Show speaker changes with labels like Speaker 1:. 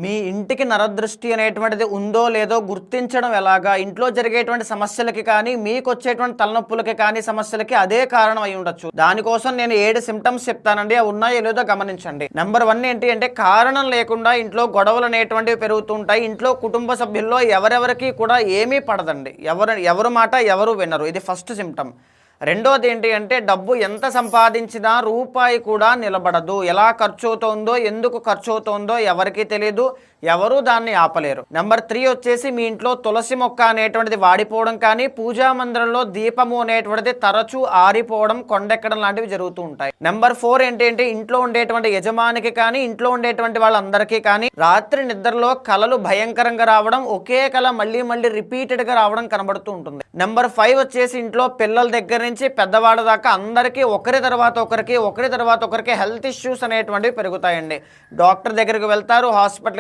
Speaker 1: మీ ఇంటికి నరదృష్టి అనేటువంటిది ఉందో లేదో గుర్తించడం ఎలాగా? ఇంట్లో జరిగేటువంటి సమస్యలకి కానీ, మీకొచ్చేటువంటి తలనొప్పులకి కానీ, సమస్యలకి అదే కారణం అయి ఉండొచ్చు. దానికోసం నేను 7 సింప్టమ్స్ చెప్తానండి. అవి ఉన్నాయో లేదో గమనించండి. నెంబర్ 1 ఏంటి అంటే కారణం లేకుండా ఇంట్లో గొడవలు అనేటువంటివి పెరుగుతుంటాయి. ఇంట్లో కుటుంబ సభ్యుల్లో ఎవరెవరికి కూడా ఏమీ పడదండి. ఎవరు మాట ఎవరు వినరు. ఇది ఫస్ట్ సింప్టమ్. రెండోది ఏంటి అంటే డబ్బు ఎంత సంపాదించినా రూపాయి కూడా నిలబడదు. ఎలా ఖర్చు అవుతోందో, ఎందుకు ఖర్చు అవుతోందో ఎవరికీ తెలియదు. ఎవరూ దాన్ని ఆపలేరు. నెంబర్ 3 వచ్చేసి మీ ఇంట్లో తులసి మొక్క అనేటువంటిది వాడిపోవడం కానీ, పూజా మందిరంలో దీపము అనేటువంటిది తరచూ ఆరిపోవడం, కొండెక్కడం లాంటివి జరుగుతూ ఉంటాయి. నెంబర్ 4 ఏంటి అంటే ఇంట్లో ఉండేటువంటి యజమానికి కానీ, ఇంట్లో ఉండేటువంటి వాళ్ళందరికీ కానీ రాత్రి నిద్రలో కలలు భయంకరంగా రావడం, ఒకే కల మళ్ళీ మళ్ళీ రిపీటెడ్గా రావడం కనబడుతూ ఉంటుంది. నెంబర్ 5 వచ్చేసి ఇంట్లో పిల్లల దగ్గర నుంచి పెద్దవాళ్ళ దాకా అందరికీ ఒకరి తర్వాత ఒకరికి హెల్త్ ఇష్యూస్ అనేటువంటివి పెరుగుతాయండి. డాక్టర్ దగ్గరికి వెళ్తారు, హాస్పిటల్కి